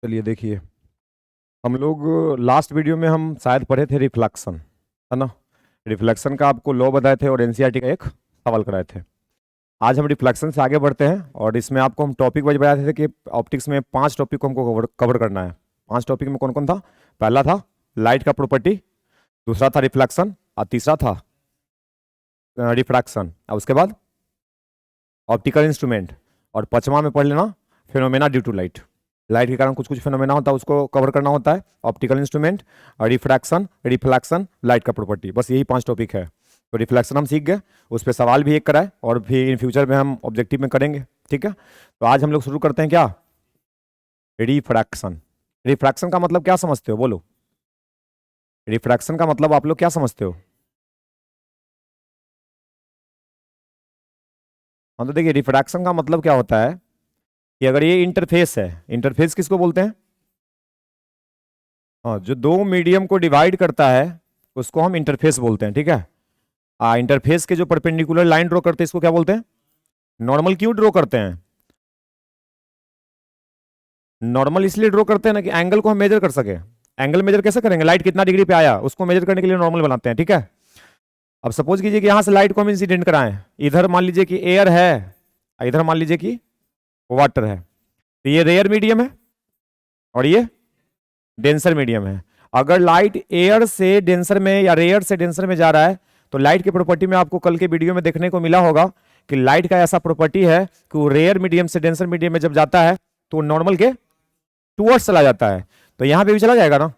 चलिए देखिए, हम लोग लास्ट वीडियो में हम शायद पढ़े थे रिफ्लेक्शन, है ना। रिफ्लेक्शन का आपको लॉ बताए थे और एनसीईआरटी का एक सवाल कराए थे। आज हम रिफ्लेक्शन से आगे बढ़ते हैं और इसमें आपको हम टॉपिक वाइज बताए थे कि ऑप्टिक्स में 5 टॉपिक को हमको कवर करना है। 5 टॉपिक में कौन कौन था? पहला था लाइट का प्रॉपर्टी, दूसरा था रिफ्लेक्शन और तीसरा था रिफ्रैक्शन, और उसके बाद ऑप्टिकल इंस्ट्रूमेंट, और पांचवा में पढ़ लेना phenomena due to light. Light के कारण कुछ कुछ फिनोमेना होता है, उसको कवर करना होता है। Optical instrument, refraction, reflection, light का प्रॉपर्टी, बस यही 5 टॉपिक है। तो रिफ्लेक्शन हम सीख गए, उस पर सवाल भी एक कराए और भी इन फ्यूचर में हम ऑब्जेक्टिव में करेंगे, ठीक है। तो आज हम लोग शुरू करते हैं क्या? रिफ्रैक्शन। रिफ्रैक्शन का मतलब क्या समझते हो, बोलो। रिफ्रैक्शन का मतलब आप लोग क्या समझते हो? हाँ, तो देखिए रिफ्रैक्शन का मतलब क्या होता है कि अगर ये इंटरफेस है, इंटरफेस किसको बोलते हैं? हाँ, जो दो मीडियम को डिवाइड करता है उसको हम इंटरफेस बोलते हैं, ठीक है। इंटरफेस के जो परपेंडिकुलर लाइन ड्रॉ करते हैं इसको क्या बोलते हैं? नॉर्मल। क्यों ड्रॉ करते हैं? नॉर्मल इसलिए ड्रॉ करते हैं ना कि एंगल को हम मेजर कर सके। एंगल मेजर कैसे करेंगे? लाइट कितना डिग्री पे आया उसको मेजर करने के लिए नॉर्मल बनाते हैं, ठीक है। अब सपोज कीजिए कि यहां से लाइट को हम इंसिडेंट कराएं, इधर मान लीजिए कि एयर है, इधर मान लीजिए कि वाटर है, तो ये रेयर मीडियम है और ये डेंसर मीडियम है। अगर लाइट एयर से डेंसर में या रेयर से डेंसर में जा रहा है तो लाइट की प्रॉपर्टी में आपको कल के वीडियो में देखने को मिला होगा कि लाइट का ऐसा प्रॉपर्टी है कि वो रेयर मीडियम से डेंसर मीडियम में जब जाता है तो नॉर्मल के टूवर्ड्स चला जाता है। तो यहां पे भी चला जाएगा ना।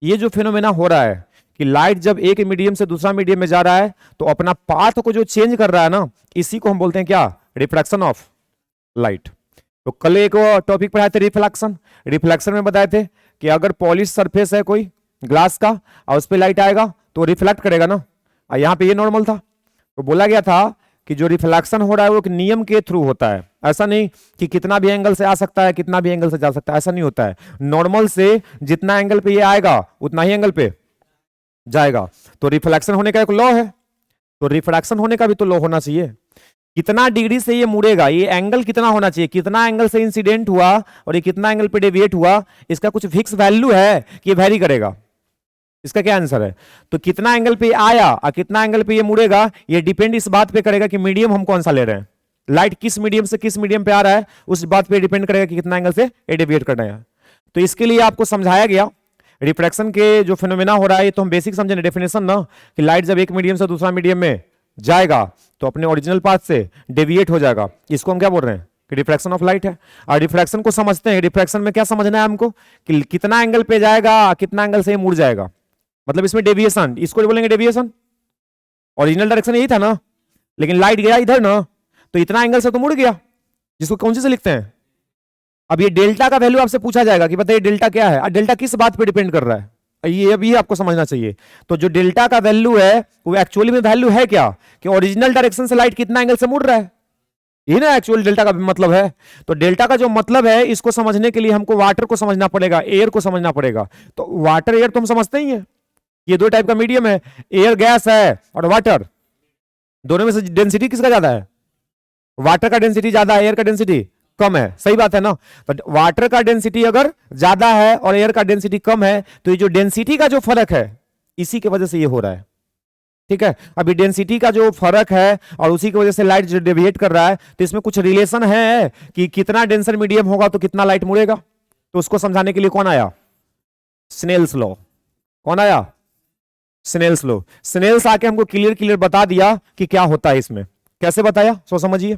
ये जो फिनोमेना हो रहा है कि लाइट जब एक मीडियम से दूसरा मीडियम में जा रहा है तो अपना पाथ को जो चेंज कर रहा है ना, इसी को हम बोलते हैं क्या? Refraction of light. तो कल एक टॉपिक पढ़ाए थे रिफ्लेक्शन। रिफ्लेक्शन में बताए थे कि अगर पॉलिश सरफेस है कोई ग्लास का और उस पर लाइट आएगा तो रिफ्लेक्ट करेगा ना, और यहां पे ये नॉर्मल था। तो बोला गया था कि जो रिफ्लेक्शन हो रहा है वो एक नियम के थ्रू होता है। ऐसा नहीं कि कितना भी एंगल से आ सकता है, कितना भी एंगल से जा सकता है, ऐसा नहीं होता है। नॉर्मल से जितना एंगल पे ये आएगा उतना ही एंगल पे जाएगा। तो रिफ्लेक्शन होने का एक लॉ है, तो रिफ्रैक्शन होने का भी तो लॉ होना चाहिए। कितना डिग्री से ये मुड़ेगा, ये एंगल कितना होना चाहिए, कितना एंगल से इंसिडेंट हुआ और ये कितना एंगल पे डेविएट हुआ, इसका कुछ फिक्स वैल्यू है कि ये वेरी करेगा? इसका क्या आंसर है? तो कितना एंगल पे आया और कितना एंगल पे ये मुड़ेगा, ये डिपेंड इस बात पे करेगा कि मीडियम हम कौन सा ले रहे हैं। लाइट किस मीडियम से किस मीडियम पे आ रहा है उस बात पे डिपेंड करेगा कि कितना एंगल से ये डेविएट करना है। तो इसके लिए आपको समझाया गया रिफ्रैक्शन के जो फिनोमेना हो रहा है, तो हम बेसिक समझे डेफिनेशन ना, कि लाइट जब एक मीडियम से दूसरा मीडियम में जाएगा तो अपने ओरिजिनल पाथ से डेविएट हो जाएगा। इसको हम क्या बोल रहे हैं? कि रिफ्रैक्शन ऑफ लाइट है। और रिफ्रैक्शन को समझते हैं, रिफ्रैक्शन में क्या समझना है हमको कि कितना एंगल पे जाएगा, कितना एंगल से मुड़ जाएगा, मतलब इसमें डेविएशन, इसको जो बोलेंगे डेविएशन। ओरिजिनल डायरेक्शन यही था ना, लेकिन लाइट गया इधर ना, तो इतना एंगल से तो मुड़ गया, जिसको कौन से लिखते हैं? अब ये डेल्टा का वैल्यू आपसे पूछा जाएगा कि बताइए डेल्टा क्या है, और डेल्टा किस बात पे डिपेंड कर रहा है, ये अभी आपको समझना चाहिए। तो जो डेल्टा का वैल्यू है वो एक्चुअली में वैल्यू है क्या, कि ओरिजिनल डायरेक्शन से लाइट कितना एंगल से मुड़ रहा है, ये ना एक्चुअल डेल्टा का मतलब है। तो डेल्टा का जो मतलब है इसको समझने के लिए हमको वाटर को समझना पड़ेगा, एयर को समझना पड़ेगा। तो वाटर एयर तो हम समझते ही है, ये दो टाइप का मीडियम है, एयर गैस है और वाटर। दोनों में से डेंसिटी किसका ज्यादा है? वाटर का डेंसिटी ज्यादा है, एयर का डेंसिटी कम है, सही बात है ना। तो वाटर का डेंसिटी अगर ज्यादा है और एयर का डेंसिटी कम है तो ये जो डेंसिटी का जो फर्क है इसी की वजह से ये हो रहा है, ठीक है। अभी डेंसिटी का जो फर्क है और उसी की वजह से लाइट जो डेविएट कर रहा है, तो इसमें कुछ रिलेशन है कि कितना डेंसर मीडियम होगा तो कितना लाइट मुड़ेगा। तो उसको समझाने के लिए कौन आया? Snell's law. कौन आया? Snell's law. स्नेल्स आके हमको क्लियर क्लियर बता दिया कि क्या होता है इसमें। कैसे बताया सो समझिए।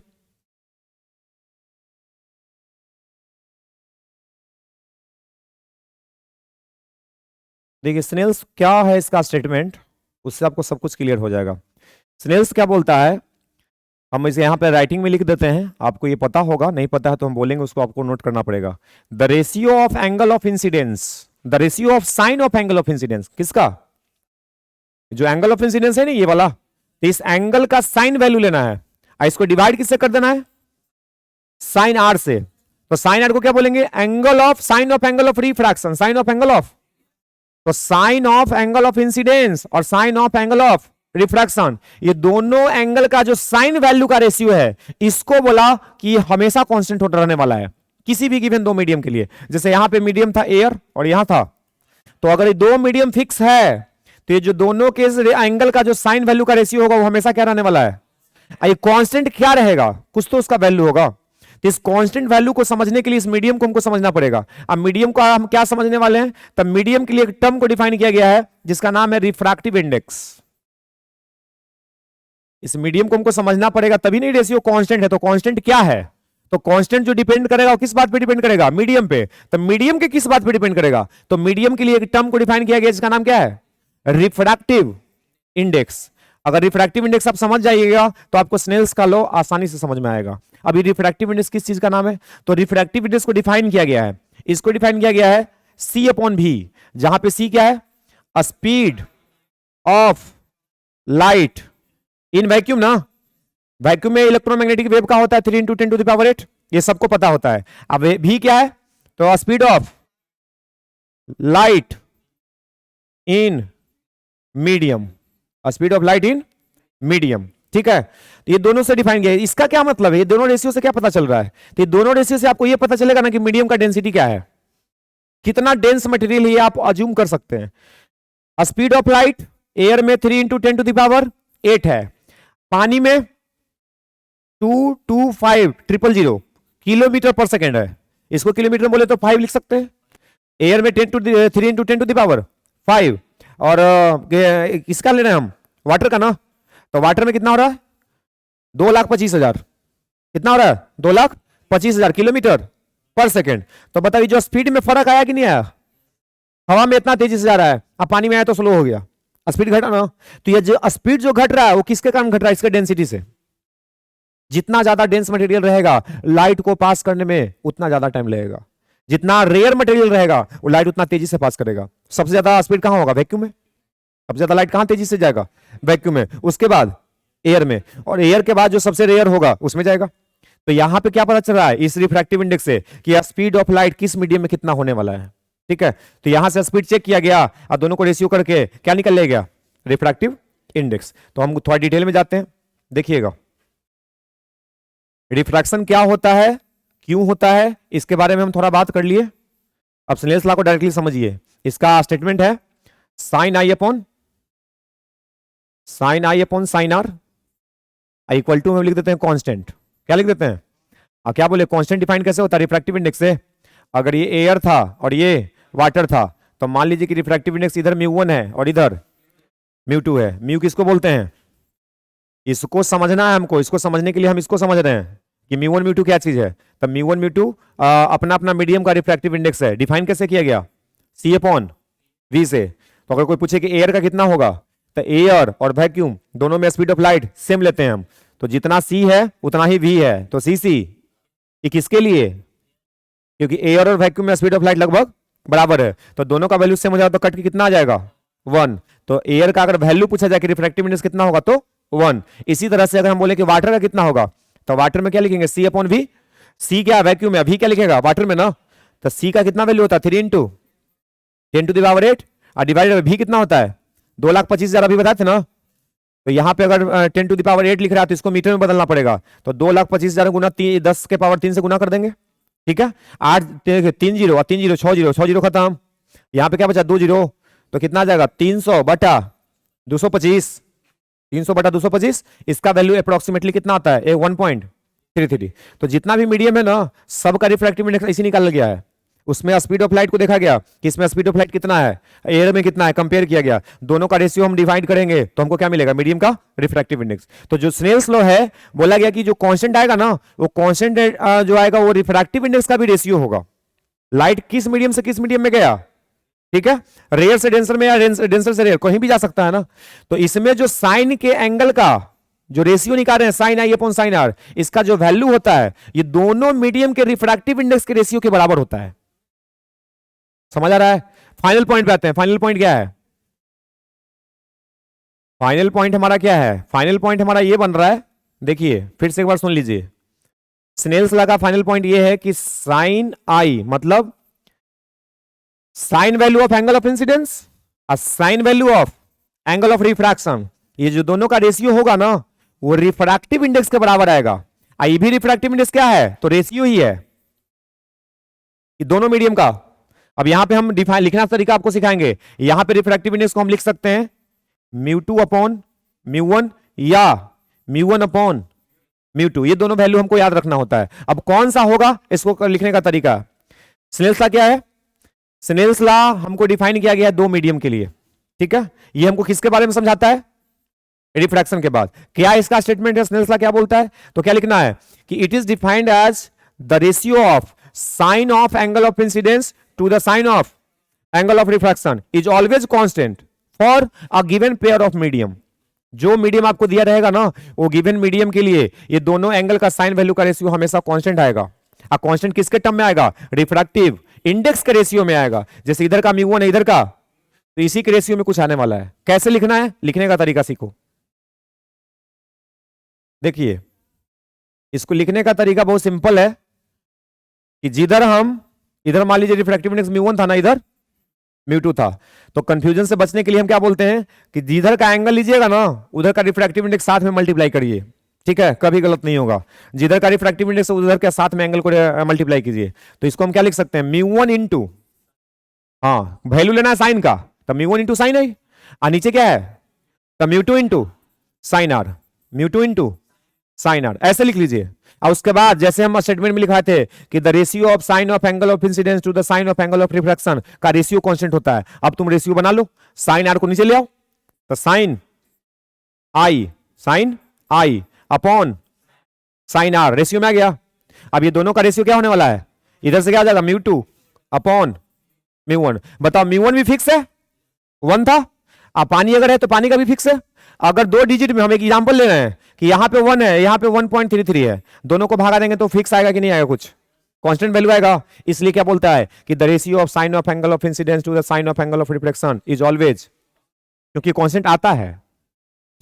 देखिए स्नेल्स क्या है, इसका स्टेटमेंट, उससे आपको सब कुछ क्लियर हो जाएगा। स्नेल्स क्या बोलता है, हम इसे यहां पे राइटिंग में लिख देते हैं, आपको ये पता होगा, नहीं पता है तो हम बोलेंगे, उसको आपको नोट करना पड़ेगा। The ratio of angle of incidence, the ratio of sine of angle of incidence, किसका? जो एंगल ऑफ इंसिडेंस है ना ये वाला, तो इस एंगल का साइन वैल्यू लेना है और इसको डिवाइड किससे कर देना है? साइन आर से। तो साइन आर को क्या बोलेंगे? Angle of, sine of angle of refraction, sine of angle of, तो sine of angle of incidence और sine of angle of refraction, ये दोनों एंगल का जो साइन वैल्यू का रेशियो है इसको बोला कि हमेशा कांस्टेंट रहने वाला है। किसी भी गिवन दो मीडियम के लिए। जैसे यहां पे मीडियम था एयर और यहां था, तो अगर ये दो मीडियम फिक्स है तो ये जो दोनों के एंगल का जो साइन वैल्यू का रेशियो होगा वो हमेशा क्या रहने वाला है, ये कांस्टेंट क्या रहेगा, कुछ तो उसका वैल्यू होगा। तो इस कांस्टेंट वैल्यू को समझने के लिए इस मीडियम को हमको समझना पड़ेगा। अब मीडियम को हम क्या समझने वाले हैं, तब मीडियम के लिए एक टर्म को डिफाइन किया गया है जिसका नाम है रिफ्रैक्टिव इंडेक्स। इस मीडियम को हमको समझना पड़ेगा, तभी नहीं रेशियो कांस्टेंट है। तो कांस्टेंट क्या है, तो कांस्टेंट जो डिपेंड करेगा वो किस बात पे डिपेंड करेगा, मीडियम पे। तो मीडियम के किस बात पे डिपेंड करेगा, तो मीडियम के लिए एक टर्म को डिफाइन किया गया जिसका नाम क्या है, रिफ्रैक्टिव इंडेक्स। अगर रिफ्रैक्टिव इंडेक्स आप समझ जाइएगा तो आपको स्नेल्स का लॉ आसानी से समझ में आएगा। अभी रिफ्रैक्टिव इंडेक्स किस चीज का नाम है, तो रिफ्रैक्टिव इंडेक्स को डिफाइन किया गया है, इसको डिफाइन किया गया है C अपॉन V, जहां पे C क्या है, speed of light in vacuum ना। वैक्यूम में इलेक्ट्रोमैग्नेटिक वेव का होता है 3 × 10⁸, ये सबको पता होता है। अब V क्या है, तो speed of light in medium, speed of light in medium, ठीक है। तो ये दोनों से डिफाइन किया है। इसका क्या मतलब है, ये दोनों रेशियो से क्या पता चल रहा है, तो ये दोनों रेशियो से आपको ये पता चलेगा ना कि मीडियम का डेंसिटी क्या है, कितना डेंस मटेरियल है आप अज्यूम कर सकते हैं। स्पीड ऑफ लाइट एयर में 3 × 10⁸ है, पानी में 225,000 किलोमीटर पर सेकेंड है। इसको किलोमीटर में बोले तो 5 लिख सकते हैं। एयर में 3 × 10⁵ और किसका ले रहे हैं हम, वाटर का ना। तो वाटर में कितना हो रहा है, 2,25,000, कितना हो रहा है, 2,25,000 किलोमीटर पर सेकेंड। तो बताइए जो स्पीड में फर्क आया कि नहीं आया, हवा में इतना तेजी से जा रहा है, अब पानी में आया तो स्लो हो गया, स्पीड घटा ना। तो ये जो स्पीड जो घट रहा है वो किसके कारण घट रहा है, इसके डेंसिटी से। जितना ज्यादा डेंस मटेरियल रहेगा लाइट को पास करने में उतना ज्यादा टाइम लगेगा, जितना रेयर मटेरियल रहेगा वो लाइट उतना तेजी से पास करेगा। सबसे ज्यादा स्पीड कहां होगा, वैक्यूम में। सबसे ज्यादा लाइट कहां तेजी से जाएगा, वैक्यूम में, उसके बाद एयर में, और एयर के बाद जो सबसे रेयर होगा उसमें जाएगा। तो यहां पे क्या पता चल रहा है इस रिफ्रैक्टिव इंडेक्स से कि स्पीड ऑफ लाइट किस मीडियम में कितना होने वाला है, ठीक है। तो यहां से स्पीड चेक किया गया और दोनों को रेशियो करके क्या निकल ले गया, रिफ्रैक्टिव इंडेक्स। तो हम थोड़ा डिटेल में जाते हैं, देखिएगा रिफ्रैक्शन क्या होता है, क्यों होता है, इसके बारे में हम थोड़ा बात कर लिए। अब स्नेल्स लॉ को डायरेक्टली समझिए। इसका स्टेटमेंट है sine I upon sine R equal टू में लिख देते हैं कांस्टेंट। क्या लिख देते हैं, क्या बोले, कांस्टेंट डिफाइन कैसे होता है, रिफ्रैक्टिव इंडेक्स से। अगर ये एयर था और ये वाटर था तो मान लीजिए कि रिफ्रैक्टिव इंडेक्स इधर μ1 है और इधर μ2 है। म्यू किसको बोलते हैं, इसको समझना है हमको। इसको समझने के लिए हम इसको समझ रहे हैं कि μ1 μ2 क्या चीज है। तब μ1 μ2 अपना अपना मीडियम का रिफ्रैक्टिव इंडेक्स है। डिफाइन कैसे किया गया, C अपॉन V से। तो अगर कोई पूछे कि एयर का कितना होगा, तो एयर और वैक्यूम दोनों में स्पीड ऑफ लाइट सेम लेते हैं हम, तो जितना C है उतना ही V है। तो CC ये किसके लिए, क्योंकि एयर और वैक्यूम में स्पीड ऑफ लाइट लगभग बराबर है, तो दोनों का वैल्यू सेम हो जाएगा, तो कट के कितना आ जाएगा 1। तो एयर का अगर वैल्यू पूछा जाए कि रिफ्रैक्टिव इंडेक्स कितना होगा तो 1। इसी तरह से अगर हम बोले कि वाटर का कितना होगा, तो वाटर में क्या लिखेंगे, C अपॉन V। C क्या वैक्यूम में, V क्या लिखेगा वाटर में ना, तो C का कितना वैल्यू होता है 3 × 10⁸ और डिवाइडेड V कितना होता है 2,25,000 अभी बताए थे ना। तो यहां पे अगर 10⁸ लिख रहा है तो इसको मीटर में बदलना पड़ेगा। तो 2,25,000 गुना 10⁻³ से गुना कर देंगे, ठीक है। 8 3 0 और 3 0 6 0 6 0 खत्म। यहां पे क्या बचा 2 0, तो कितना आ जाएगा 300/225। 300/225 इसका वैल्यू अप्रोक्सीमेटली कितना आता है 1.33। तो जितना भी मीडियम है ना सबका रिफ्रैक्टिव इंडेक्स इसी निकाला गया है। उसमें स्पीड ऑफ लाइट को देखा गया कि इसमें स्पीड ऑफ लाइट कितना है, एयर में कितना है, कंपेयर किया गया। दोनों का रेशियो हम डिवाइड करेंगे तो हमको क्या मिलेगा, मीडियम का रिफ्रैक्टिव इंडेक्स। तो जो स्नेल्स लॉ है, बोला गया कि जो कांस्टेंट आएगा ना वो कांस्टेंट जो आएगा वो रिफ्रैक्टिव इंडेक्स का भी रेशियो होगा। लाइट किस मीडियम से किस मीडियम में गया, ठीक है, रेयर से डेंसर में या डेंसर से रेयर, कहीं भी जा सकता है ना। तो इसमें जो साइन के एंगल का जो रेशियो निकाल रहे हैं sine I upon sine R, इसका जो वैल्यू होता है ये दोनों मीडियम के रिफ्रैक्टिव इंडेक्स के रेशियो के बराबर होता है। समझ आ रहा है। फाइनल पॉइंट पे आते हैं। फाइनल पॉइंट क्या है, फाइनल पॉइंट हमारा क्या है, फाइनल पॉइंट हमारा ये बन रहा है, देखिए फिर से एक बार सुन लीजिए। स्नेल्स लॉ का फाइनल पॉइंट ये है कि साइन आई मतलब sine value of angle of incidence और sine value of angle of refraction, ये जो दोनों का रेशियो होगा ना वो रिफ्रैक्टिव इंडेक्स के बराबर आएगा। ये भी रिफ्रैक्टिव इंडेक्स क्या है, तो रेशियो ही है। कि दोनों मीडियम का। अब यहां पे हम डिफाइन लिखना तरीका आपको सिखाएंगे। यहां पे रिफ्रैक्टिव इंडेक्स को हम लिख सकते हैं μ2 अपॉन μ1 या μ1 अपॉन μ2, ये दोनों वैल्यू हमको याद रखना होता है। अब कौन सा होगा इसको लिखने का तरीका, स्नेल्स लॉ क्या है? स्नेल्स लॉ हमको डिफाइन किया गया है दो मीडियम के लिए, ठीक है। ये हमको किसके बारे में समझाता है? रिफ्रैक्शन के बाद। क्या इसका स्टेटमेंट है? स्नेल्स लॉ क्या बोलता है? तो क्या लिखना है कि it is defined as the ratio of sine of angle of incidence to the sine of angle of refraction is always constant for a given pair of medium. जो मीडियम आपको दिया रहेगा ना, वो गिवन मीडियम के लिए ये दोनों एंगल का साइन वैल्यू का रेशियो हमेशा कांस्टेंट आएगा। अब कांस्टेंट किसके टर्म में आएगा? रिफ्रैक्टिव इंडेक्स के रेशियो में आएगा। जैसे इधर का μ1 है इधर का, तो इसी के रेशियो में कुछ आने वाला है। कैसे लिखना है, लिखने का तरीका सीखो। देखिए इसको लिखने का तरीका बहुत सिंपल है कि जिधर हम इधर मान लीजिए रिफ्रैक्टिव इंडेक्स μ1 था ना, इधर μ2 था, तो कंफ्यूजन से बचने के लिए हम क्या बोलते हैं कि जिधर का एंगल लीजिएगा ना, उधर का रिफ्रैक्टिव इंडेक्स साथ में मल्टीप्लाई करिए, ठीक है, कभी गलत नहीं होगा। जिधर का रिफ्रैक्टिव इंडेक्स उधर के साथ में एंगल को मल्टीप्लाई कीजिए। तो इसको हम क्या लिख सकते हैं, μ1 इंटू, हाँ वैल्यू लेना है साइन का, तो μ1 इंटू साइन है, और नीचे क्या है, तो μ2 into sine R, μ2 into sine R, ऐसे लिख लीजिए। और उसके बाद जैसे हम स्टेटमेंट में लिखाए थे कि the ratio of sine of angle of incidence to the sine of angle of refraction का रेशियो कांस्टेंट होता है। अब तुम रेशियो बना लो, साइन आर को नीचे ले आओ, तो sine I upon sine R ratio में आ गया। अब ये दोनों का रेशियो क्या होने वाला है, इधर से क्या आ जाएगा, μ2 अपॉन μ1। बताओ μ1 भी फिक्स है, 1 था, अब पानी अगर है तो पानी का भी फिक्स है। अगर दो डिजिट में हम एक एग्जांपल ले रहे हैं कि यहां पे 1 है, यहां पे 1.33 है, दोनों को भागा देंगे तो फिक्स आएगा कि नहीं आएगा, कुछ कांस्टेंट वैल्यू आएगा। इसलिए क्या बोलता है कि the ratio of sine of angle of incidence to the sine of angle of reflection is always, क्योंकि कांस्टेंट आता है,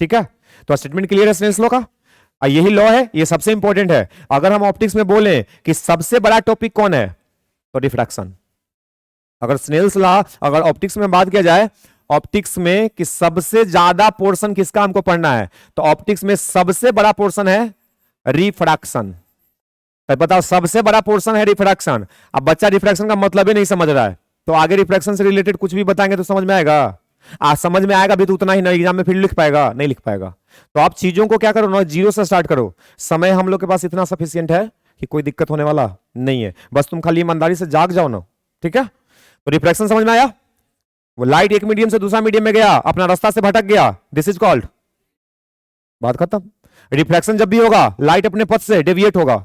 ठीक है। तो स्टेटमेंट क्लियर है स्नेल्स लॉ का, यही लॉ है, ये सबसे इंपॉर्टेंट है। अगर हम ऑप्टिक्स में बोले कि सबसे बड़ा टॉपिक कौन है, तो रिफ्रैक्शन। अगर स्नेल्स लॉ, अगर ऑप्टिक्स में बात किया जाए ऑप्टिक्स में कि सबसे ज्यादा पोर्शन किसका हमको पढ़ना है, तो ऑप्टिक्स में सबसे बड़ा पोर्शन है रिफ्रैक्शन। तो बताओ सबसे बड़ा पोर्शन है रिफ्रैक्शन। अब बच्चा रिफ्रैक्शन का मतलब ही नहीं समझ रहा है, तो आगे रिफ्रैक्शन से रिलेटेड कुछ भी बताएंगे तो समझ में आएगा, आज समझ में आएगा भी तो उतना ही ना, एग्जाम में फिर लिख पाएगा, नहीं लिख पाएगा। तो आप चीजों को क्या करो ना, जीरो से स्टार्ट करो। समय हम लोग के पास इतना सफिशियंट है कि कोई दिक्कत होने वाला नहीं है, बस तुम खाली ईमानदारी से जाग जाओ ना, ठीक है। तो रिफ्रैक्शन समझ में आया, वो लाइट एक मीडियम से दूसरा मीडियम में गया, अपना रास्ता से भटक गया, दिस इज कॉल्ड, बात खत्म। रिफ्लेक्शन जब भी होगा लाइट अपने पथ से डेविएट होगा,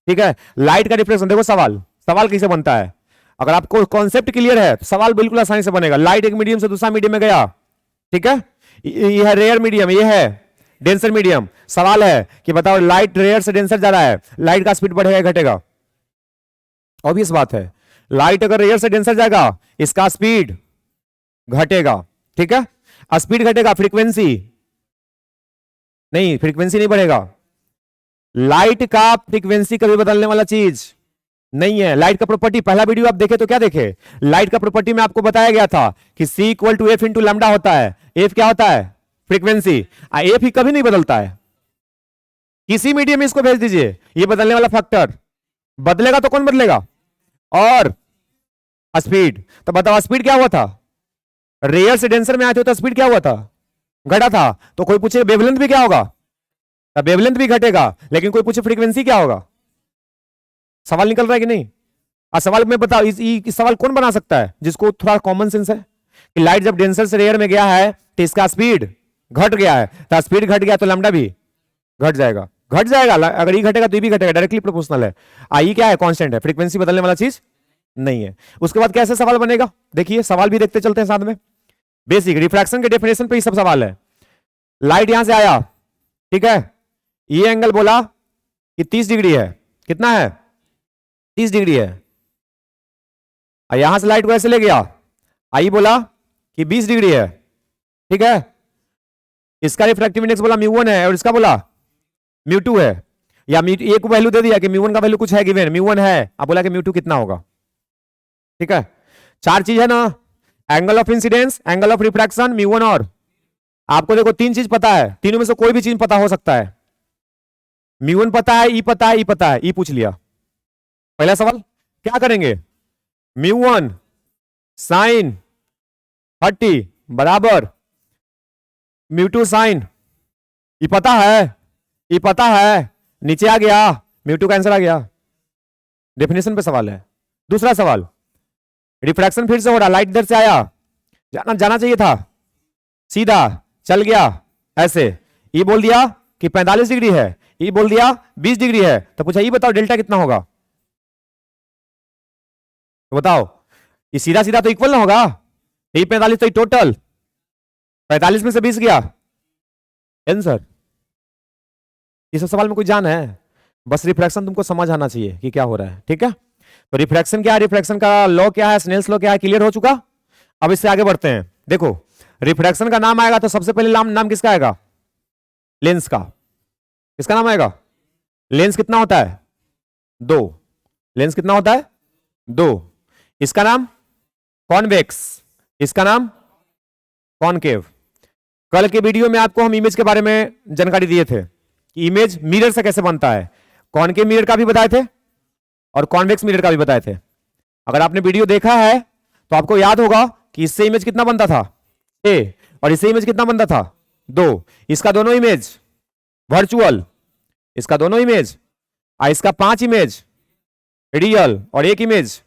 ठीक है। लाइट का रिफ्लेक्शन, देखो सवाल कैसे बनता है, अगर आपको कॉन्सेप्ट क्लियर है तो सवाल बिल्कुल आसानी से बनेगा। लाइट एक मीडियम से दूसरा मीडियम में गया, ठीक है, ये है रेयर मीडियम, ये है डेंसर मीडियम। सवाल है कि बताओ लाइट रेयर से डेंसर जा रहा है, लाइट का स्पीड बढ़ेगा घटेगा? ऑब्वियस बात है, लाइट अगर रेयर से डेंसर जाएगा इसका स्पीड घटेगा, ठीक है। स्पीड घटेगा, फ्रीक्वेंसी नहीं बढ़ेगा। लाइट का फ्रीक्वेंसी कभी बदलने वाला चीज नहीं है। लाइट का प्रॉपर्टी, पहला वीडियो आप देखे तो क्या देखे, लाइट का प्रॉपर्टी में आपको बताया गया था कि C = F × लैम्डा होता है। F क्या होता है, फ्रीक्वेंसी। F ही कभी नहीं बदलता है, किसी मीडियम में इसको भेज दीजिए, ये बदलने वाला फैक्टर बदलेगा तो कौन बदलेगा, और स्पीड। तो बताओ स्पीड क्या हुआ था, रेयर से डेंसर में आते हो तो स्पीड क्या हुआ था, घटा था। तो कोई पूछे वेवलेंथ भी क्या होगा, वेवलेंथ भी घटेगा। लेकिन कोई पूछे फ्रीक्वेंसी क्या होगा, सवाल निकल रहा है कि नहीं। सवाल में बताओ इस सवाल कौन बना सकता है जिसको थोड़ा कॉमन सेंस है कि लाइट जब डेंसर से रेयर में गया है तो इसका स्पीड घट गया है, तो स्पीड घट गया तो लैम्डा भी घट जाएगा। अगर ये घटेगा तो ये भी घटेगा, डायरेक्टली प्रोपोर्शनल है। आई क्या है, कांस्टेंट है, फ्रीक्वेंसी बदलने वाला चीज नहीं है। उसके बाद कैसे सवाल बनेगा, देखिए सवाल भी देखते चलते हैं साथ में। बेसिक रिफ्रैक्शन के डेफिनेशन पे ही सब सवाल है। लाइट यहां से आया, ठीक है, ये एंगल बोला कि 30 डिग्री है, कितना है, 30 डिग्री है। यहां से लाइट को ऐसे ले गया, आई बोला कि 20 डिग्री है, ठीक है। इसका रिफ्रैक्टिव इंडेक्स बोला μ1 है और इसका बोला μ2 है, या एक वैल्यू दे दिया कि μ1 का वैल्यू कुछ है गिवन, μ1 है, अब बोला कि μ2 कितना होगा, ठीक है। चार चीज है ना, angle of incidence, angle of refraction, μ1, और आपको देखो 3 चीज पता है, तीनों में से कोई भी चीज पता हो सकता है। μ1 पता है, ई पता है, ई पता है, ई पूछ लिया। पहला सवाल क्या करेंगे, μ1 साइन 30 बराबर μ2 साइन, ये पता है, ये पता है, नीचे आ गया, μ2 का आंसर आ गया। डेफिनेशन पे सवाल है। दूसरा सवाल, रिफ्रैक्शन फिर से हो रहा, लाइट इधर से आया, जाना चाहिए था, सीधा चल गया ऐसे, ये बोल दिया कि 45 डिग्री है, ये बोल दिया 20 डिग्री है, तो पूछा ये बताओ डेल्टा कितना होगा, तो बताओ, ये सीधा सीधा तो इक्वल ना होगा, ये 45 तो टोटल 45 में से 20 गया आंसर। ये सब सवाल में कोई जान है, बस रिफ्रैक्शन तुमको समझ आना चाहिए कि क्या हो रहा है, ठीक है। तो रिफ्रैक्शन क्या है, रिफ्रैक्शन का लॉ क्या है, स्नेल्स लॉ क्या है, क्लियर हो चुका। अब इससे आगे बढ़ते हैं। देखो रिफ्रैक्शन का नाम आएगा तो सबसे पहले नाम किसका आएगा, लेंस का। किसका नाम आएगा, लेंस कितना होता है, 2, लेंस कितना होता है 2, इसका नाम कॉन्वेक्स, इसका नाम कॉनकेव। कल के वीडियो में आपको हम इमेज के बारे में जानकारी दिए थे कि इमेज मिरर से कैसे बनता है, कॉनकेव मिरर का भी बताए थे और कॉन्वेक्स मिरर का भी बताए थे। अगर आपने वीडियो देखा है तो आपको याद होगा कि इससे इमेज कितना बनता था A और इससे इमेज कितना बनता था 2, इसका दोनों इमेज वर्चुअल, इसका दोनों इमेज, इसका 5 इमेज रियल और 1 इमेज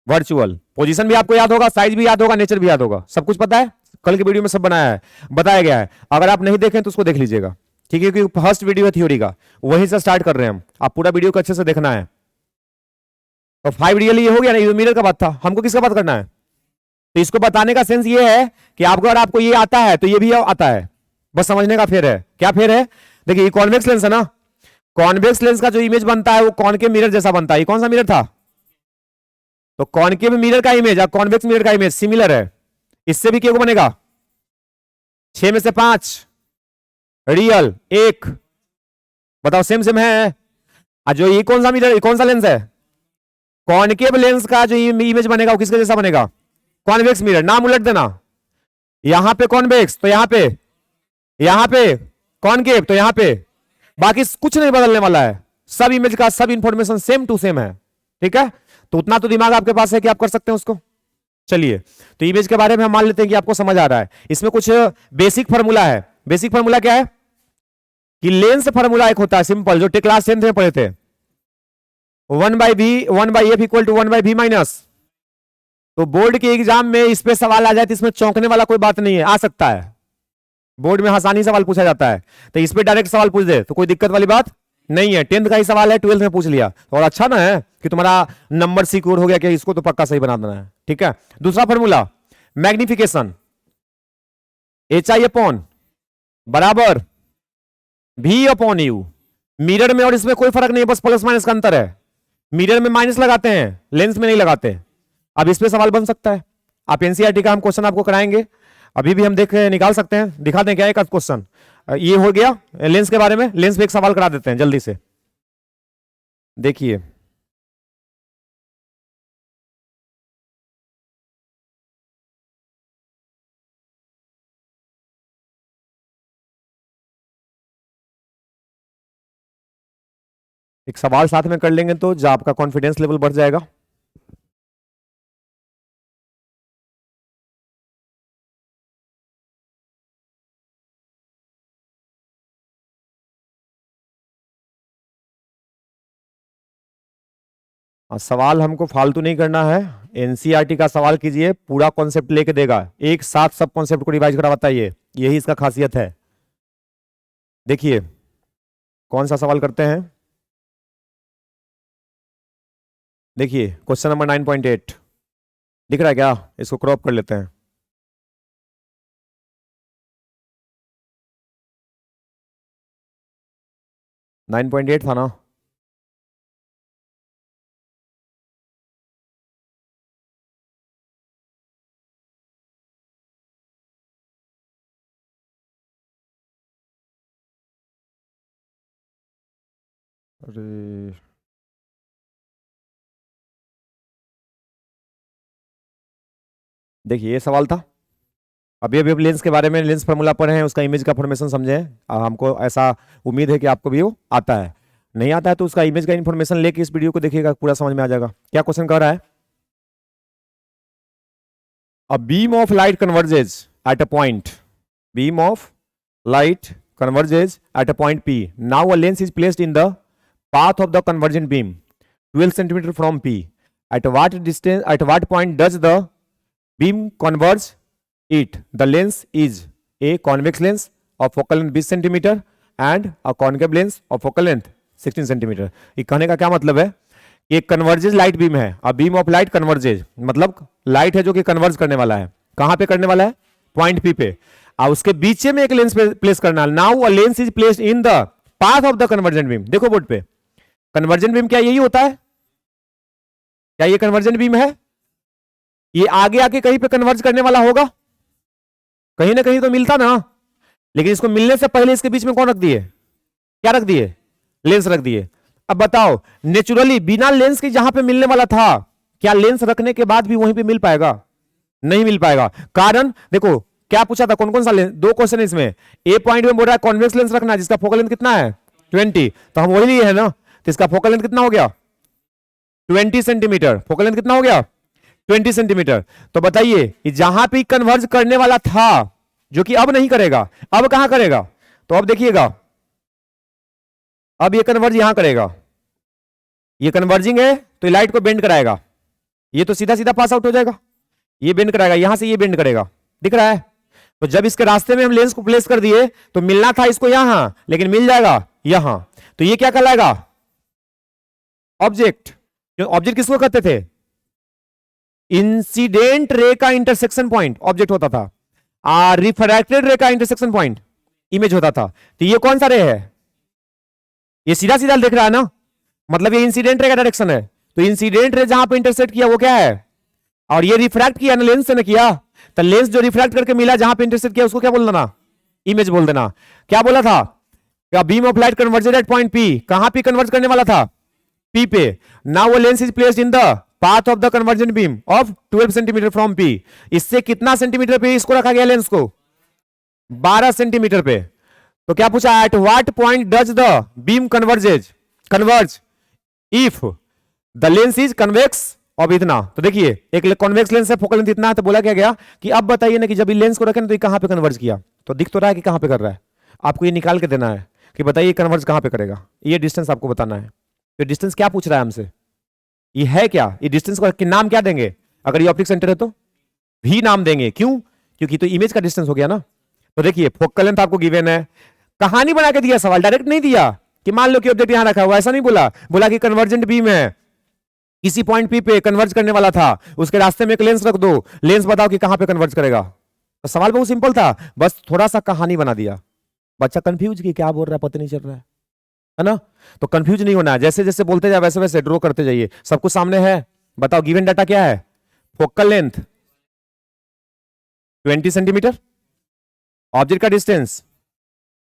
वर्चुअल। पोजीशन भी आपको याद होगा, साइज भी याद होगा, नेचर भी याद होगा, सब कुछ पता है, कल के वीडियो में सब बताया गया है। अगर आप नहीं देखें तो उसको देख लीजिएगा, ठीक है, क्योंकि फर्स्ट वीडियो है थ्योरी का, वहीं से स्टार्ट कर रहे हैं हम, आप पूरा वीडियो को अच्छे से देखना है। तो 5 रियल ये हो गया ना, ये मिरर का बात था, हमको किसका बात करना है, तो इसको बताने का सेंस ये है कि अगर आपको ये आता है तो ये भी आता है, बस समझने का फेर है। क्या फेर है, देखिए ये कॉन्वेक्स लेंस है ना, कॉन्वेक्स लेंस का जो इमेज बनता है वो कॉनकेव मिरर जैसा बनता है। ये कौन सा मिरर था, तो कॉनकेव मिरर का इमेज और कॉन्वेक्स मिरर का इमेज सिमिलर है, इससे भी क्या बनेगा 6 में से 5 रियल 1, बताओ सेम है। जो ये कौन सा मिरर, ये कौन सा लेंस है, कॉनकेव लेंस का जो इमेज बनेगा वो किसके जैसा बनेगा, कॉन्वेक्स मिरर। नाम उलट देना, यहां पे कॉन्वेक्स तो यहां पे कॉनकेव तो यहां पे, बाकी कुछ नहीं बदलने वाला है, सब इमेज का सब इंफॉर्मेशन सेम टू सेम है, ठीक है। तो उतना तो दिमाग आपके पास है कि आप कर सकते हैं उसको। चलिए तो इमेज के बारे में हम मान लेते हैं कि आपको समझ आ रहा है। इसमें कुछ बेसिक फार्मूला है। बेसिक फार्मूला क्या है कि लेंस फार्मूला एक होता है सिंपल, जो क्लास 10th में पढ़े थे, 1/f equal to 1/v minus. तो बोर्ड के एग्जाम में इस पे सवाल आ जाए तो इसमें चौंकने वाला कोई बात नहीं है, आ सकता है, बोर्ड में आसानी सवाल पूछा जाता है, तो इस पे डायरेक्ट सवाल पूछ दे तो कोई दिक्कत वाली बात नहीं है। 10th का ही सवाल है, 12th में पूछ लिया तो और अच्छा ना है कि तुम्हारा नंबर सिक्योर हो गया कि इसको तो पक्का सही बना देना है, ठीक है। दूसरा फॉर्मूला मैग्निफिकेशन, HI अपॉन बराबर V अपॉन U। मिरर में और इसमें कोई फर्क नहीं है, बस प्लस माइनस का अंतर है, मिरर में माइनस लगाते हैं, लेंस में नहीं लगाते। अब इस पे सवाल बन सकता है, आप एनसीईआरटी का हम क्वेश्चन आपको कराएंगे, अभी भी हम निकाल सकते हैं, दिखा दें क्या एक क्वेश्चन। ये हो गया लेंस के बारे में, लेंस पे एक सवाल करा देते हैं जल्दी से। देखिए एक सवाल साथ में कर लेंगे तो जो आपका कॉन्फिडेंस लेवल बढ़ जाएगा। सवाल हमको फालतू नहीं करना है, एनसीईआरटी का सवाल कीजिए, पूरा कॉन्सेप्ट लेके देगा, एक साथ सब कॉन्सेप्ट को रिवाइज करवाता है, यही इसका खासियत है। देखिए कौन सा सवाल करते हैं, देखिए क्वेश्चन नंबर 9.8 दिख रहा है क्या, इसको क्रॉप कर लेते हैं। नाइन 9.8 था ना, अरे देखिए ये सवाल था, अभी लेंस के बारे में, लेंस फार्मूला पढ़े हैं, उसका इमेज का फॉर्मेशन समझे हैं, हमको ऐसा उम्मीद है कि आपको भी वो आता है, नहीं आता है तो उसका इमेज का इन्फॉर्मेशन लेके इस वीडियो को देखिएगा, पूरा समझ में आ जाएगा। क्या क्वेश्चन कह रहा है, A beam of light converges at a point. Beam of light converges at a point P. Now a lens is placed in the path of the convergent beam, 12 centimeter from P. At what distance? At what point does the beam converge it? The lens is a convex lens of focal length 20 centimeter and a concave lens of focal length 16 centimeter. ये कहने का क्या मतलब है? एक converges light beam है, a beam of light converges, मतलब light है जो कि कन्वर्ज करने वाला है. कहां पे करने वाला है? पॉइंट पी पे. और उसके बीच में एक लेंस प्लेस करना है. Now a lens is placed in the path of the convergent beam. देखो बोर्ड पे, कन्वर्जेंट बीम क्या यही होता है? क्या ये कन्वर्जेंट बीम है? ये आगे आके कहीं पे कन्वर्ज करने वाला होगा, कहीं ना कहीं तो मिलता ना. लेकिन इसको मिलने से पहले इसके बीच में कौन रख दिए? क्या रख दिए? लेंस रख दिए. अब बताओ, नेचुरली बिना लेंस के जहां पे मिलने वाला था, क्या लेंस रखने के बाद भी वहीं पे मिल पाएगा? नहीं मिल पाएगा. कारण देखो क्या पूछा था, कौन कौन सा लेंस. दो क्वेश्चन इसमें. ए पॉइंट में बोल रहा है कॉन्वेक्स लेंस रखना, जिसका फोकल लेंथ कितना है? 20. तो हम वही लिए है ना, तो इसका फोकल लेंथ कितना हो गया? 20 सेंटीमीटर. फोकल लेंथ कितना हो गया? 20 सेंटीमीटर. तो बताइए, जहां पे कन्वर्ज करने वाला था, जो कि अब नहीं करेगा, अब कहां करेगा? तो अब देखिएगा, अब ये कन्वर्ज यहां करेगा. ये कन्वर्जिंग है तो लाइट को बेंड कराएगा. ये तो सीधा सीधा पास आउट हो जाएगा. ये बेंड कराएगा, यहां से ये बेंड करेगा. दिख रहा है? तो जब इसके रास्ते में हम लेंस को प्लेस कर दिए, तो मिलना था इसको यहां, लेकिन मिल जाएगा यहां. तो ये क्या कहलाएगा? ऑब्जेक्ट. ऑब्जेक्ट किसको कहते थे? इंसिडेंट रे का इंटरसेक्शन पॉइंट ऑब्जेक्ट होता था. रिफ्रैक्टेड रे का इंटरसेक्शन पॉइंट इमेज होता था. तो ये कौन सा रे है? ये सीधा सीधा दिख रहा है ना, मतलब ये इंसिडेंट रे का डायरेक्शन है. तो इंसिडेंट रे जहां पे इंटरसेक्ट किया वो क्या है? और ये रिफ्रैक्ट किया ना, लेंस से ना किया. तो लेंस जो रिफ्रैक्ट करके मिला जहां पे इंटरसेक्ट किया, उसको क्या बोल देना? इमेज बोल देना. क्या बोला था? क्या beam of light converged at point P. कहां पे कन्वर्ज करने वाला था? पी पे. नाउ वो lens is placed in the path of the convergent beam of 12 centimetre from P. इससे कितना सेंटीमीटर पे इसको रखा गया लेंस को? 12 सेंटीमीटर पे. तो क्या पूछा? At what point does the beam converge if the lens is convex of इतना. तो देखिए, एक कॉन्वेक्स लेंस है, फोकल लेंथ इतना है, तो बोला क्या गया कि अब बताइए ना कि जब ये लेंस को रखें तो ये कहां पे कन्वर्ज किया. तो दिख तो रहा है कि कहां पे कर रहा है. आपको ये निकाल के देना है कि बताइए कन्वर्ज कहां पे करेगा. ये डिस्टेंस आपको बताना है. तो डिस्टेंस क्या पूछ रहा है हमसे? ये है क्या? ये डिस्टेंस को नाम क्या देंगे? अगर ये ऑप्टिक सेंटर है तो भी नाम देंगे. क्यों? क्योंकि तो इमेज का डिस्टेंस हो गया ना. तो देखिए, फोकल लेंथ आपको गिवन है. कहानी बना के दिया, सवाल डायरेक्ट नहीं दिया कि मान लो कि ऑब्जेक्ट यहां रखा हुआ. ऐसा नहीं बोला. बोला कि कन्वर्जेंट बीम है, किसी पॉइंट पी पे कन्वर्ज करने वाला था, उसके रास्ते में एक लेंस रख दो, लेंस बताओ कि कहां पे कन्वर्ज करेगा. तो सवाल बहुत सिंपल था, बस थोड़ा सा कहानी बना दिया. बच्चा कंफ्यूज कि क्या बोल रहा है, पता नहीं चल रहा है ना. तो कंफ्यूज नहीं होना है. जैसे जैसे बोलते जाए वैसे वैसे ड्रॉ करते जाइए. सब कुछ सामने है. बताओ गिवन डाटा क्या है? फोकल लेंथ 20 सेंटीमीटर, ऑब्जेक्ट का डिस्टेंस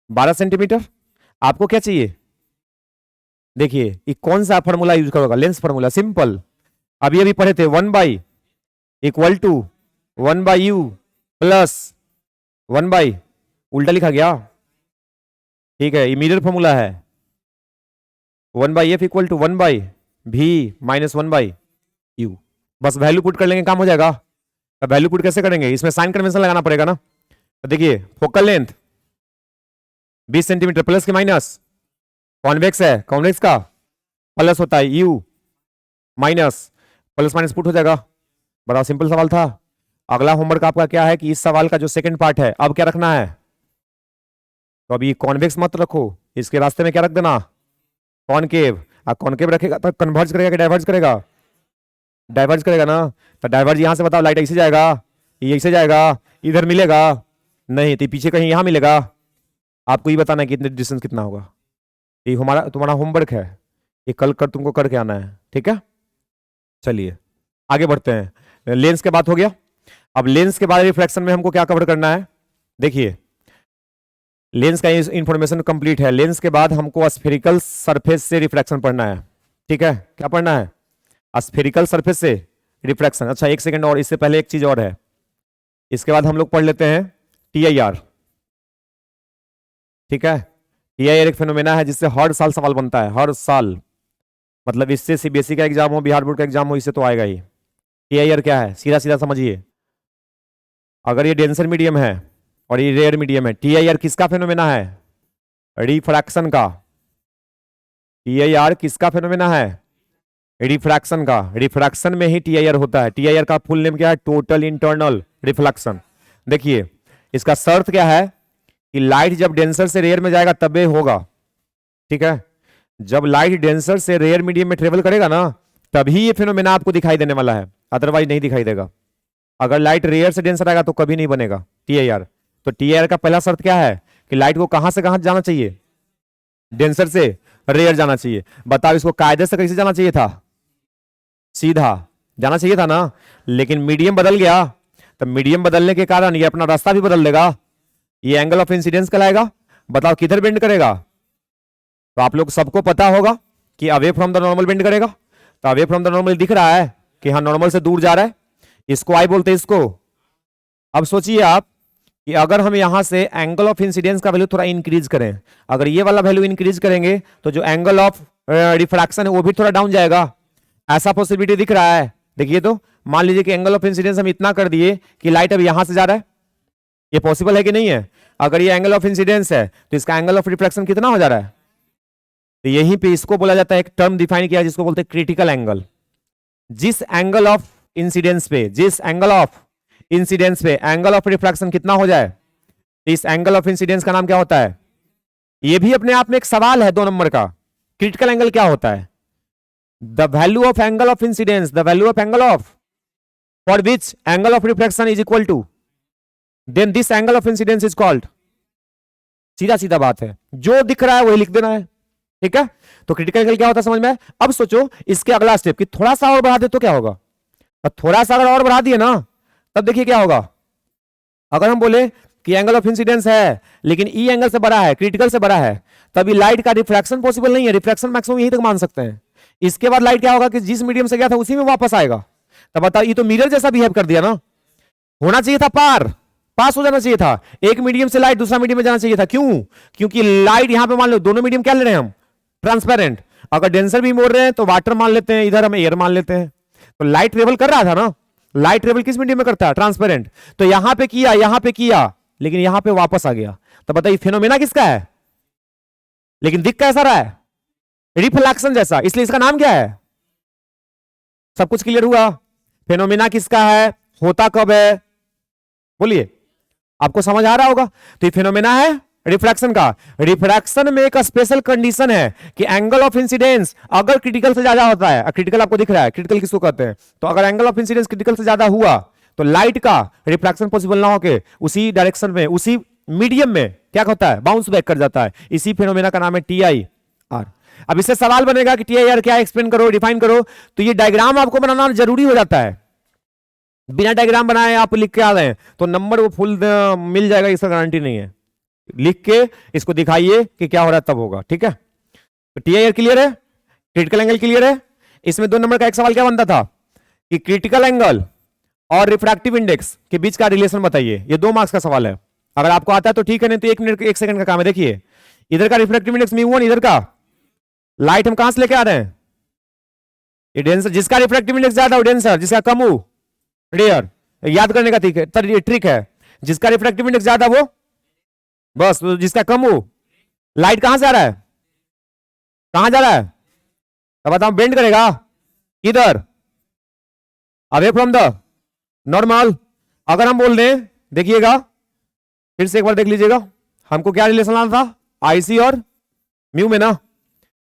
12 सेंटीमीटर. आपको क्या चाहिए? देखिए, ये कौन सा फॉर्मूला यूज करोगा? Lens formula. सिंपल. अभी पढ़े थे 1 इक्वल टू 1/u प्लस 1 उल्टा लिखा गया. ठीक है, ये मिरर फॉर्मूला है. 1/f equal to 1/v minus 1/u. बस वैल्यू पुट कर लेंगे, काम हो जाएगा. वैल्यू पुट कैसे करेंगे? इसमें साइन कन्वेंशन लगाना पड़ेगा ना. तो देखिए, फोकल लेंथ 20 सेंटीमीटर प्लस के माइनस, कॉन्वेक्स है, कॉन्वेक्स का प्लस होता है you, minus plus minus put हो जाएगा. बड़ा सिंपल सवाल था. अगला होमवर्क आपका क्या है कि इस सवाल का जो सेकंड पार्ट है, अब क्या रखना है? तो अभी कॉन्वेक्स मत रखो, इसके रास्ते में क्या रख देना? कॉनकेव. कॉनकेव रखेगा तो कन्वर्ज करेगा कि डाइवर्ज करेगा? डाइवर्ज करेगा ना. तो डाइवर्ज यहां से बताओ, लाइट ऐसे जाएगा, ये ऐसे जाएगा, इधर मिलेगा नहीं, तो पीछे कहीं यहां मिलेगा. आपको ये बताना है कि इतने डिस्टेंस कितना होगा. ये हमारा तुम्हारा होमवर्क है, ये कल कर तुमको करके आना है. ठीक है, चलिए आगे बढ़ते हैं. लेंस के बात हो गया. अब लेंस के बाद रिफ्लेक्शन में हमको क्या कवर करना है? देखिए, लेंस का इंफॉर्मेशन कंप्लीट है. लेंस के बाद हमको स्फेरिकल सरफेस से रिफ्लेक्शन पढ़ना है. ठीक है, क्या पढ़ना है? स्फेरिकल सरफेस से रिफ्लेक्शन. अच्छा, एक सेकंड, और इससे पहले एक चीज और है. इसके बाद हम लोग पढ़ लेते हैं TIR. ठीक है, TIR एक फिनोमेना है जिससे हर साल सवाल बनता है, हर साल. मतलब इससे CBSE का एग्जाम हो, बिहार बोर्ड का एग्जाम हो, इससे तो आएगा ही. TIR क्या है? सीधा सीधा समझिए. अगर ये डेंसर मीडियम है और ये रेयर मीडियम है, TIR किसका फेनोमेना है? रिफ्रैक्शन का। TIR किसका फेनोमेना है? रिफ्रैक्शन का। रिफ्रैक्शन में ही TIR होता है। TIR का फुल नेम क्या है? Total internal reflection. देखिए इसका शर्त क्या है कि लाइट जब डेंसर से रेयर में जाएगा तब ये होगा, ठीक है? जब लाइट डेंसर से रेयर मीडियम में ट्रेवल करेगा ना तभी ये फेनोमेना आपको दिखाई देने वाला है, अदरवाइज नहीं दिखाई देगा। अगर लाइट रेयर से डेंसर आएगा तो कभी नहीं बनेगा TIR। तो TIR का पहला शर्त क्या है कि लाइट को कहां से कहां जाना चाहिए? डेंसर से रेयर जाना चाहिए। बताओ इसको कायदे से कैसे जाना चाहिए था? सीधा जाना चाहिए था ना, लेकिन मीडियम बदल गया। तो मीडियम बदलने के कारण ये अपना रास्ता भी बदल देगा। ये एंगल ऑफ इंसिडेंस कहलाएगा। बताओ किधर बेंड करेगा? तो आप लोग सबको पता होगा कि away from the normal bend करेगा। तो अवे फ्रॉम द नॉर्मल दिख रहा है कि हाँ नॉर्मल से दूर जा रहा है, इसको आई बोलते हैं इसको। अब सोचिए आप कि अगर हम यहां से एंगल ऑफ इंसिडेंस का वैल्यू थोड़ा इंक्रीज करें, अगर ये वाला वैल्यू इंक्रीज करेंगे तो जो एंगल ऑफ रिफ्रैक्शन है वो भी थोड़ा डाउन जाएगा। ऐसा पॉसिबिलिटी दिख रहा है। देखिए तो मान लीजिए कि एंगल ऑफ इंसिडेंस हम इतना कर दिए कि लाइट अब यहां से जा रहा है, ये पॉसिबल है कि नहीं है? अगर ये एंगल ऑफ इंसिडेंस है तो इसका एंगल ऑफ रिफ्लेक्शन कितना हो जा रहा है? तो यहीं पे इसको बोला जाता है, एक टर्म डिफाइन किया जिसको बोलते हैं क्रिटिकल एंगल। जिस एंगल ऑफ इंसिडेंस पे, जिस एंगल ऑफ इंसिडेंस पे एंगल ऑफ रिफ्लेक्शन कितना हो जाए, इस एंगल ऑफ इंसिडेंस का नाम क्या होता है? ये भी अपने आप में एक सवाल है 2 नंबर का। क्रिटिकल एंगल क्या होता है? The value of angle of incidence, the value of angle of for which angle of reflection is equal to then this angle of incidence is called. सीधा सीधा बात है, जो दिख रहा है वही लिख देना है, ठीक है? तो क्रिटिकल एंगल क्या होता है समझ में? अब सोचो इसके अगला स्टेप कि थोड़ा सा और बढ़ा दे तो क्या होगा। तो थोड़ा सा अगर और बढ़ा दिए ना तब देखिए क्या होगा। अगर हम बोले कि एंगल ऑफ इंसिडेंस है लेकिन ई एंगल से बड़ा है, क्रिटिकल से बड़ा है, तभी लाइट का रिफ्रैक्शन पॉसिबल नहीं है। रिफ्रैक्शन मैक्सिमम यहीं तक मान सकते हैं। इसके बाद लाइट क्या होगा कि जिस मीडियम से गया था उसी में वापस आएगा। तब बताओ ये तो मिरर जैसा बिहेव कर दिया ना। होना चाहिए था पास हो जाना चाहिए था। एक मीडियम से लाइट दूसरा मीडियम में जाना चाहिए था। क्यों? क्योंकि लाइट यहां पे मान लो दोनों मीडियम क्या ले रहे हैं हम? ट्रांसपेरेंट। अगर डेंसर भी मोड़ रहे हैं तो वाटर मान लेते हैं, इधर हम एयर मान लेते हैं। तो लाइट ट्रेवल कर रहा था ना। लाइट ट्रेवल किस मीडियम में करता है? ट्रांसपेरेंट। तो यहां पे किया लेकिन यहां पे वापस आ गया। तो बताइए फेनोमेना किसका है? लेकिन दिख कैसा रहा है? रिफ्लेक्शन जैसा। इसलिए इसका नाम क्या है? सब कुछ क्लियर हुआ? फेनोमेना किसका है? होता कब है? बोलिए, आपको समझ आ रहा होगा। तो ये फेनोमेना है रिफ्रैक्शन का। रिफ्रैक्शन में एक स्पेशल कंडीशन है कि एंगल ऑफ इंसिडेंस अगर क्रिटिकल से ज्यादा होता है, क्रिटिकल आपको दिख रहा है, क्रिटिकल किसको कहते हैं? तो अगर एंगल ऑफ इंसिडेंस क्रिटिकल से ज्यादा हुआ तो लाइट का रिफ्रैक्शन पॉसिबल ना होके उसी डायरेक्शन में, उसी मीडियम में क्या होता है? बाउंस बैक कर जाता है। इसी फेनोमेना का नाम है TIR। अब इससे सवाल बनेगा कि TIR क्या, एक्सप्लेन करो, डिफाइन करो। तो ये डायग्राम आपको बनाना जरूरी हो जाता है। बिना डायग्राम बनाए आप लिख के आ गए तो नंबर वो फुल मिल जाएगा, इसका गारंटी नहीं है। लिख के इसको दिखाइए कि क्या हो रहा है तब होगा, ठीक है? तो TIR क्लियर है, क्रिटिकल एंगल क्लियर है। इसमें 2 नंबर का एक सवाल क्या बनता था कि क्रिटिकल एंगल और रिफ्रैक्टिव इंडेक्स के बीच का रिलेशन बताइए। ये 2 मार्क्स का सवाल है। अगर आपको आता है तो ठीक है, नहीं तो 1 मिनट 1 सेकंड का काम है। देखिए इधर का रिफ्रैक्टिव इंडेक्स μ1, इधर का लाइट हम कहां से लेके आ रहे हैं? ये डेंसर, जिसका रिफ्रैक्टिव इंडेक्स ज्यादा हो डेंसर, जिसका कम हो रेयर। याद करने का ट्रिक है, जिसका रिफ्रैक्टिव इंडेक्स ज्यादा वो बस, जिसका कम हो। लाइट कहां से आ रहा है? कहां जा रहा है? अब बताओ बेंड करेगा इधर, अवे फ्रॉम द नॉर्मल। अगर हम बोल दें, देखिएगा फिर से एक बार देख लीजिएगा, हमको क्या रिलेशन लाना था? आईसी और म्यू में ना,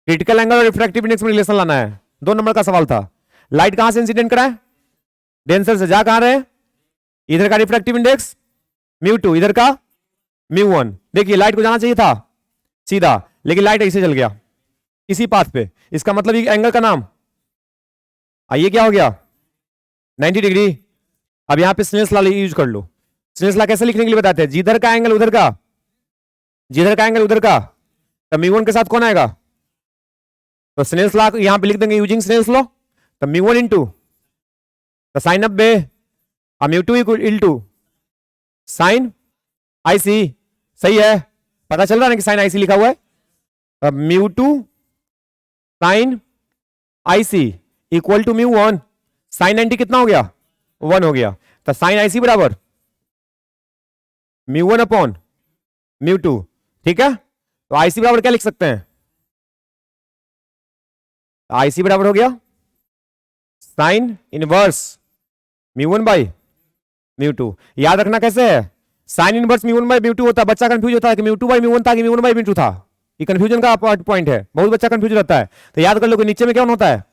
क्रिटिकल एंगल और रिफ्रैक्टिव इंडेक्स में रिलेशन लाना है। 2 नंबर का सवाल था। लाइट कहां से इंसिडेंट करा है? डेंसर से। जा कहां रहे? इधर का रिफ्रैक्टिव इंडेक्स μ2, इधर का μ1। देखिए लाइट को जाना चाहिए था सीधा, लेकिन लाइट ऐसे चल गया इसी पाथ पे। इसका मतलब ये एंगल का नाम ये क्या हो गया? 90 डिग्री। अब यहां पे स्नेल्स लॉ यूज कर लो। स्नेल्स लॉ कैसे लिखने के लिए बताते हैं? जिधर का एंगल उधर का, जिधर का एंगल उधर का, तो μ1 के साथ कौन आएगा? तो स्नेल्स लॉ यहां पे लिख देंगे यूजिंग स्नेल्स लॉ। तो μ1 इंटू तो साइन अब बे μ2 इक्वल टू साइन आईसी। सही है, पता चल रहा है कि साइन आईसी लिखा हुआ है। अब μ2 sine IC equal to μ1। Sine 90 कितना हो गया? 1 हो गया। तो साइन आईसी बराबर mu one upon mu two, ठीक है। तो आईसी बराबर क्या लिख सकते हैं, आईसी बराबर हो गया sine inverse mu one by mu two. याद रखना कैसे है, sine inverse mu one by mu two होता है, बच्चा कंफ्यूज होता है कि mu two by mu one था कि mu one by mu two था, ये कंफ्यूजन का पॉइंट है, बहुत बच्चा कंफ्यूज रहता है। तो याद कर लो कि नीचे में क्या होता है,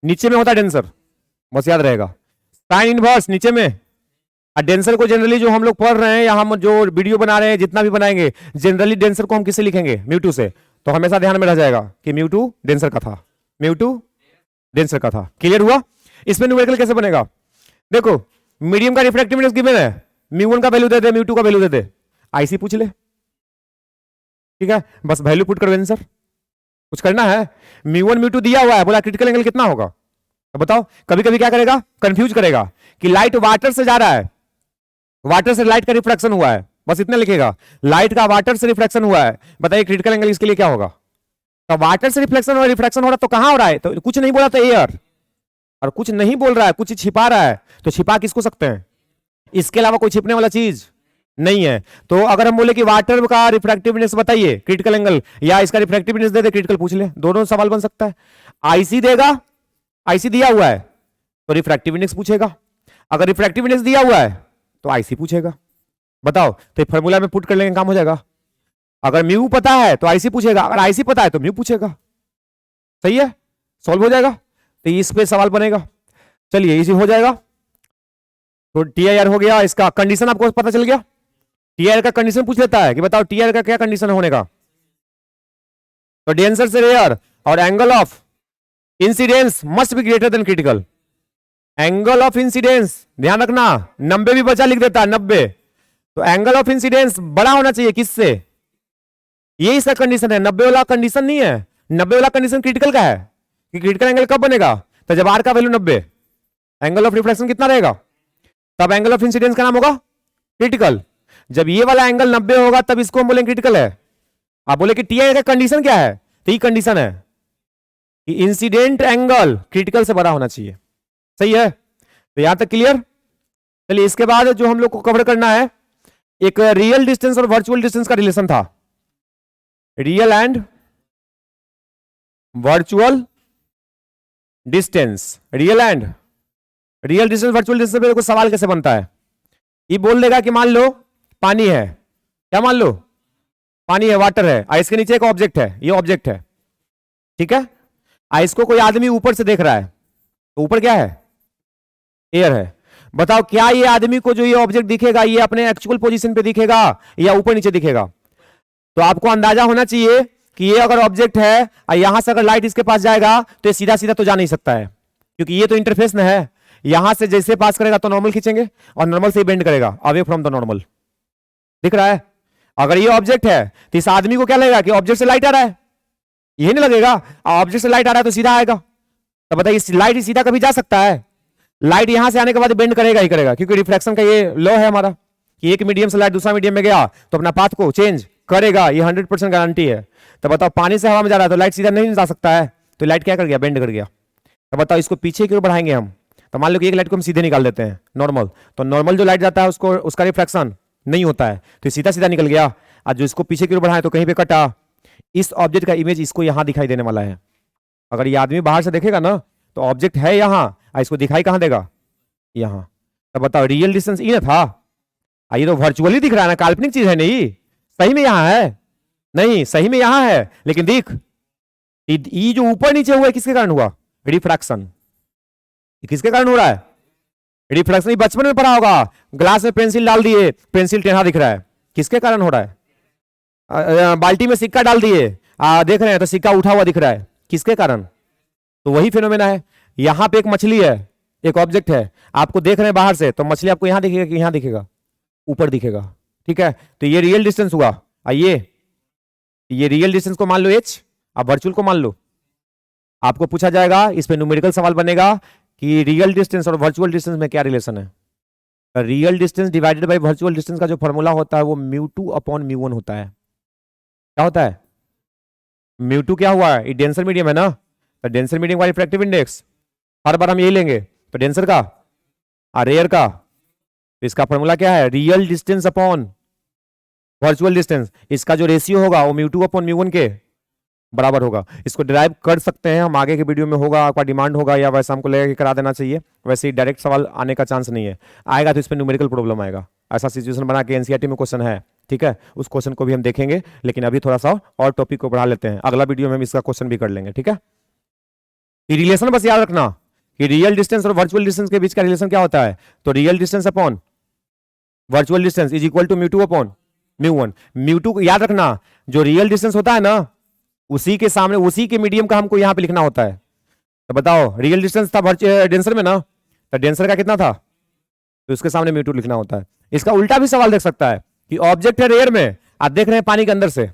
नीचे में होता है डेंसर, बस याद रहेगा साइन इनवर्स नीचे में। डेंसर को जनरली जो हम लोग पढ़ रहे हैं या हम जो वीडियो बना रहे हैं जितना भी बनाएंगे, जनरली डेंसर को हम किससे लिखेंगे, म्यू टू से। तो हमेशा ध्यान में रह जाएगा कि म्यू टू डेंसर का था, म्यू टू डेंसर का था। क्लियर हुआ। इसमें न्यूमेरिकल कैसे बनेगा, देखो मीडियम का रिफ्रैक्टिव इंडेक्स गिवन है, म्यू वन का वैल्यू दे दे, म्यू टू का वैल्यू दे दे, आईसी पूछ ले, ठीक है, बस वैल्यू पुट कर आंसर, कुछ करना है। म्यू वन म्यू टू दिया हुआ है, बोला क्रिटिकल एंगल कितना होगा, तो बताओ। कभी कभी क्या करेगा, कंफ्यूज करेगा कि लाइट वाटर से जा रहा है, वाटर से लाइट का रिफ्लेक्शन हुआ है, बस इतने लिखेगा, लाइट का वाटर से रिफ्लेक्शन हुआ है, बताइए क्रिटिकल एंगल इसके लिए क्या होगा। तो वाटर से रिफ्लेक्शन और रिफ्लेक्शन हो रहा है तो कहां हो रहा है, तो कुछ नहीं बोला तो एयर, और कुछ नहीं बोल रहा है, कुछ छिपा रहा है, तो छिपा किसको सकते हैं, इसके अलावा कोई छिपने वाला चीज नहीं है। तो अगर हम बोले कि वाटर का रिफ्रैक्टिव इंडेक्स बताइए क्रिटिकल एंगल, या इसका रिफ्रैक्टिव इंडेक्स दे दे क्रिटिकल पूछ ले, दोनों सवाल बन सकता है। आईसी देगा, आईसी दिया हुआ है तो रिफ्रैक्टिव इंडेक्स पूछेगा, अगर रिफ्रैक्टिव इंडेक्स दिया हुआ है तो आईसी पूछेगा, बताओ। तो फॉर्मूला में पुट कर लेंगे, काम हो जाएगा। अगर म्यू पता है तो आईसी पूछेगा, अगर आईसी पता है तो म्यू पूछेगा, सही है, सॉल्व हो जाएगा। तो इस पे सवाल बनेगा, चलिए इजी हो जाएगा। तो टीआईआर हो गया, इसका कंडीशन आपको पता चल गया, टीआईआर का कंडीशन पूछ लेता है कि बताओ टीआईआर का क्या कंडीशन होने का, तो डेंसर से रेयर और angle of incidence must be greater than critical. Angle of incidence ध्यान रखना, 90 भी बचा लिख देता है 90, तो एंगल ऑफ इंसिडेंस बड़ा होना चाहिए किससे, ये इसका कंडीशन है, 90 वाला कंडीशन नहीं है, 90 वाला कंडीशन क्रिटिकल का है कि क्रिटिकल एंगल कब बनेगा, तो जब आर का वैल्यू 90, एंगल ऑफ रिफ्लेक्शन कितना रहेगा, तब एंगल ऑफ इंसिडेंस का नाम होगा क्रिटिकल। जब ये वाला एंगल 90 होगा तब इसको हम बोलेंगे क्रिटिकल है। आप बोले कि टीआई का कंडीशन क्या है, तो ये कंडीशन है कि इंसिडेंट एंगल क्रिटिकल से बड़ा होना चाहिए, सही है। तो यहां तक क्लियर। चलिए इसके बाद जो हम लोग को कवर करना है, एक रियल डिस्टेंस और वर्चुअल डिस्टेंस का रिलेशन था, real and virtual distance, real distance virtual distance पे कुछ सवाल कैसे बनता है, ये बोल देगा कि मान लो पानी है, क्या मान लो पानी है, वाटर है, आइस के नीचे एक ऑब्जेक्ट है, ये ऑब्जेक्ट है, ठीक है। आइस को कोई आदमी ऊपर से देख रहा है, तो ऊपर क्या है, एयर है। बताओ क्या ये आदमी को जो ये ऑब्जेक्ट दिखेगा ये अपने एक्चुअल पोजीशन पे दिखेगा या ऊपर नीचे दिखेगा, तो आपको अंदाजा होना चाहिए कि ये अगर ऑब्जेक्ट है और यहां से अगर लाइट इसके पास जाएगा तो ये सीधा सीधा तो जा नहीं सकता है, क्योंकि ये तो इंटरफेस में है, यहां से जैसे पास करेगा तो नॉर्मल खींचेंगे और नॉर्मल से बेंड करेगा अवे फ्रॉम द नॉर्मल, दिख रहा है। अगर ये ऑब्जेक्ट है तो इस आदमी को क्या लगेगा कि ऑब्जेक्ट से लाइट आ रहा है, ये नहीं लगेगा, ऑब्जेक्ट से लाइट आ रहा है तो सीधा आएगा, तो बताइए लाइट सीधा कभी जा सकता है, लाइट यहां से आने के बाद बेंड करेगा ही करेगा, क्योंकि रिफ्लेक्शन का ये लॉ है हमारा कि एक मीडियम से लाइट दूसरा मीडियम में गया तो अपना पाथ को चेंज करेगा, ये 100% गारंटी है। तो बताओ पानी से हवा में जा रहा है तो लाइट सीधा नहीं जा सकता है, तो लाइट क्या कर गया, बेंड कर गया। तो बताओ इसको पीछे की ओर बढ़ाएंगे हम, तो मान लो कि एक लाइट को हम सीधे निकाल देते हैं नॉर्मल, तो नॉर्मल जो लाइट जाता है उसको उसका रिफ्लेक्शन नहीं होता है, तो सीधा सीधा निकल गया, और जो इसको पीछे की ओर बढ़ाए तो कहीं पे कटा, इस ऑब्जेक्ट का इमेज इसको यहां दिखाई देने वाला है। अगर ये आदमी बाहर से देखेगा ना तो ऑब्जेक्ट है यहां, इसको दिखाई कहां देगा, यहां। तो बताओ रियल डिस्टेंस ये था, ये तो वर्चुअली दिख रहा है ना, काल्पनिक चीज है, नहीं सही में यहां है, नहीं सही में यहां है, लेकिन देख ये जो ऊपर नीचे हुआ है किसके कारण हुआ, रिफ्रैक्शन, किसके कारण हो रहा है, रिफ्रैक्शन। बचपन में पढ़ा होगा, ग्लास में पेंसिल डाल दिए, पेंसिल टेढ़ा दिख रहा है, किसके कारण हो रहा है, बाल्टी में सिक्का डाल दिए, देख रहे हैं तो सिक्का उठा हुआ दिख रहा है, किसके कारण, तो वही फिनोमेना है। यहां पे एक मछली है, एक ऑब्जेक्ट है, आपको देख रहे हैं बाहर से, तो मछली आपको यहां दिखेगा कि यहां दिखेगा, ऊपर दिखेगा, ठीक है। तो ये रियल डिस्टेंस हुआ, ये रियल डिस्टेंस को मान लो h, आप वर्चुअल को मान लो, आपको पूछा जाएगा इस पे न्यूमेरिकल सवाल बनेगा कि रियल डिस्टेंस और वर्चुअल डिस्टेंस में क्या रिलेशन है। Real distance divided by virtual distance का जो फॉर्मूला होता है वो μ2 अपॉन μ1 होता है। क्या होता है, μ2 क्या हुआ है, ये डेंसर मीडियम है ना, तो डेंसर मीडियम का रिफ्रैक्टिव इंडेक्स हर बार हम यही लेंगे, तो डेंसर का रेयर का तो इसका फॉर्मूला क्या है, real distance upon virtual distance. इसका जो रेशियो होगा वो म्यू2 अपॉन म्यू1 के बराबर होगा। इसको डिराइव कर सकते हैं हम, आगे के वीडियो में होगा, आपका डिमांड होगा या वैसा हमको लगेगा कि करा देना चाहिए। वैसे ही डायरेक्ट सवाल आने का चांस नहीं है, आएगा तो इसमें न्यूमेरिकल प्रॉब्लम आएगा। ऐसा सिचुएशन बना के एनसीईआरटी में क्वेश्चन है, ठीक है, उस क्वेश्चन को भी हम देखेंगे। लेकिन अभी थोड़ा सा और टॉपिक को बढ़ा लेते हैं, अगला वीडियो में हम इसका क्वेश्चन भी कर लेंगे, ठीक है। ये रिलेशन बस याद रखना कि रियल डिस्टेंस और वर्चुअल डिस्टेंस के बीच का रिलेशन क्या होता है, तो real distance upon virtual distance is equal to mu two upon mu one. Mu two याद रखना, जो रियल डिस्टेंस होता है ना, उसी के सामने उसी के मीडियम का हमको यहां पे लिखना होता है। तो बताओ, रियल डिस्टेंस था डेंसर में ना, तो डेंसर का कितना था, तो उसके सामने म्यू2 लिखना होता है। इसका उल्टा भी सवाल देख सकता है कि ऑब्जेक्ट है एयर में, आप देख रहे हैं पानी के अंदर से,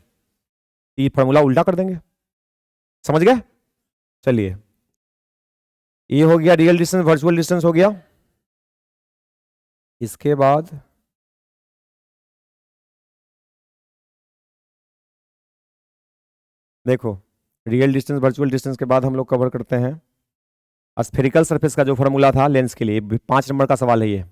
ये फॉर्मूला उल्टा कर देंगे। समझ गए? चलिए, ये हो गया रियल डिस्टेंस वर्चुअल डिस्टेंस हो गया। इसके बाद देखो, रियल डिस्टेंस वर्चुअल डिस्टेंस के बाद हम लोग कवर करते हैं स्फेरिकल सरफेस का जो फॉर्मूला था लेंस के लिए। 5 नंबर का सवाल है ये।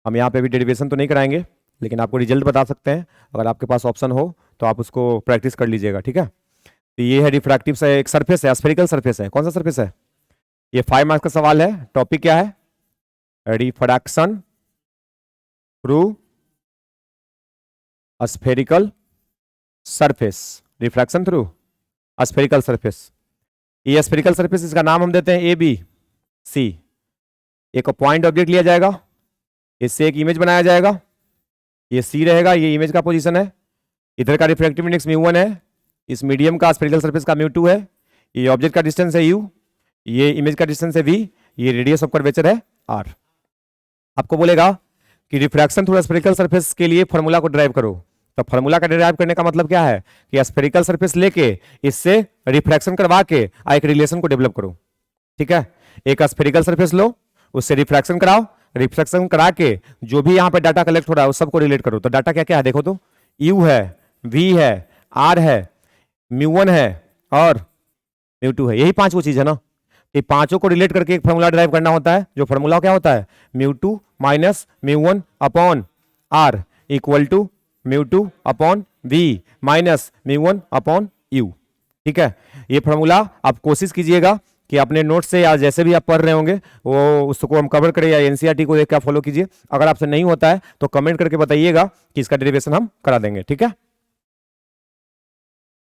हम यहाँ पे भी डेरिवेशन तो नहीं कराएंगे, लेकिन आपको रिजल्ट बता सकते हैं। अगर आपके पास ऑप्शन हो तो आप उसको प्रैक्टिस कर लीजिएगा, ठीक है। तो ये है रिफ्रैक्टिव से एक सरफेस है, स्फेरिकल सरफेस है। कौन सा सरफेस है ये? 5 मार्क्स का सवाल है। टॉपिक क्या है? Refraction through spherical surface. Refraction through spherical surface. ये स्फेरिकल सरफेस, इसका नाम हम देते हैं ए बी सी। एक पॉइंट ऑब्जेक्ट लिया जाएगा, इससे एक इमेज बनाया जाएगा, ये सी रहेगा, ये इमेज का पोजीशन है। इधर का रिफ्रैक्टिव इंडेक्स म्यू1 है, इस मीडियम का स्फेरिकल सरफेस का म्यू2 है, ये ऑब्जेक्ट का डिस्टेंस है यू, ये इमेज का डिस्टेंस है वी, ये रेडियस ऑफ कर्वेचर है आर। आपको बोलेगा कि रिफ्रैक्शन थ्रू स्फेरिकल सरफेस के लिए फॉर्मूला को ड्राइव करो। तो फॉर्मूला का डिराइव करने का मतलब क्या है कि स्फेरिकल सरफेस लेके इससे रिफ्रैक्शन करवा के एक रिलेशन को डेवलप करो, ठीक है। एक स्फेरिकल सरफेस लो, उससे रिफ्रैक्शन कराओ, रिफ्रैक्शन करा के जो भी यहां पे डाटा कलेक्ट हो रहा है उस सबको रिलेट करो। तो डाटा क्या क्या है देखो, तो यू है, वी है, आर है, म्यू1 है और म्यू2 है। यही 5 वो चीज है ना, ये पांचों को रिलेट करके एक फॉर्मूला ड्राइव करना होता है। जो फॉर्मूला क्या होता है, mu two minus mu one upon R equal to mu two upon V minus mu one upon U, ठीक है। ये फॉर्मूला आप कोशिश कीजिएगा कि अपने नोट से या जैसे भी आप पढ़ रहे होंगे वो उसको हम कवर करें, या एनसीईआरटी को देख के फॉलो कीजिए। अगर आपसे नहीं होता है तो कमेंट करके बताइएगा कि इसका डेरिवेशन हम करा देंगे, ठीक है।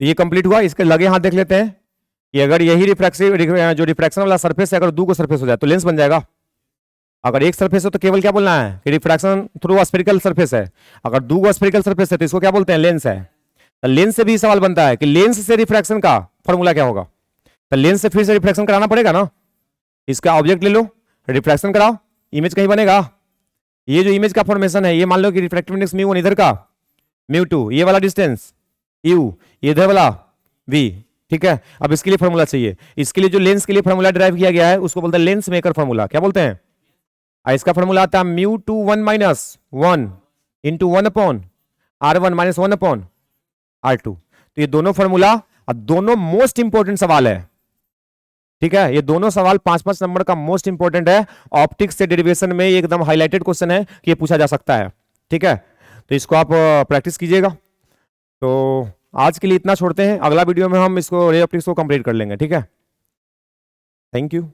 ये कंप्लीट हुआ। इसके लगे हाथ देख लेते हैं कि अगर यही रिफ्रैक्सिव जो रिफ्रैक्शन वाला सरफेस है, अगर 2 सरफेस हो जाए तो लेंस बन जाएगा। अगर एक सरफेस हो तो केवल क्या बोलना है कि रिफ्रैक्शन थ्रू स्फेरिकल सरफेस है। अगर 2 स्फेरिकल सरफेस है तो इसको क्या बोलते हैं, लेंस है। तो लेंस से भी सवाल बनता है कि लेंस से रिफ्रैक्शन का फॉर्मूला क्या होगा। तो लेंस से फिर से रिफ्रैक्शन कराना पड़ेगा ना। इसका ऑब्जेक्ट ले लो, रिफ्रैक्शन कराओ, इमेज कहीं बनेगा। ये जो इमेज का फॉर्मेशन है, ये मान लो कि रिफ्रैक्टिव इंडेक्स म्यू1 इधर का, म्यू2 ये वाला डिस्टेंस यू, इधर वाला वी, ठीक है। अब इसके लिए फॉर्मूला चाहिए। इसके लिए जो लेंस के लिए फॉर्मूला ड्राइव किया गया है उसको बोलते हैं लेंस मेकर फॉर्मूला। क्या बोलते हैं? इसका फॉर्मूला आता है म्यू2 1 minus 1 into 1 upon R1 minus 1 upon R2। तो ये दोनों फॉर्मूला दोनों मोस्ट इंपोर्टेंट सवाल है, ठीक है। ये दोनों सवाल 5-5 नंबर का मोस्ट इंपोर्टेंट है। ऑप्टिक्स से डेरिवेशन में एकदम हाईलाइटेड क्वेश्चन है कि ये पूछा जा सकता है, ठीक है। तो इसको आप प्रैक्टिस कीजिएगा। तो आज के लिए इतना छोड़ते हैं, अगला वीडियो में हम इसको रे ऑप्टिक्स को कंप्लीट कर लेंगे, ठीक है। Thank you.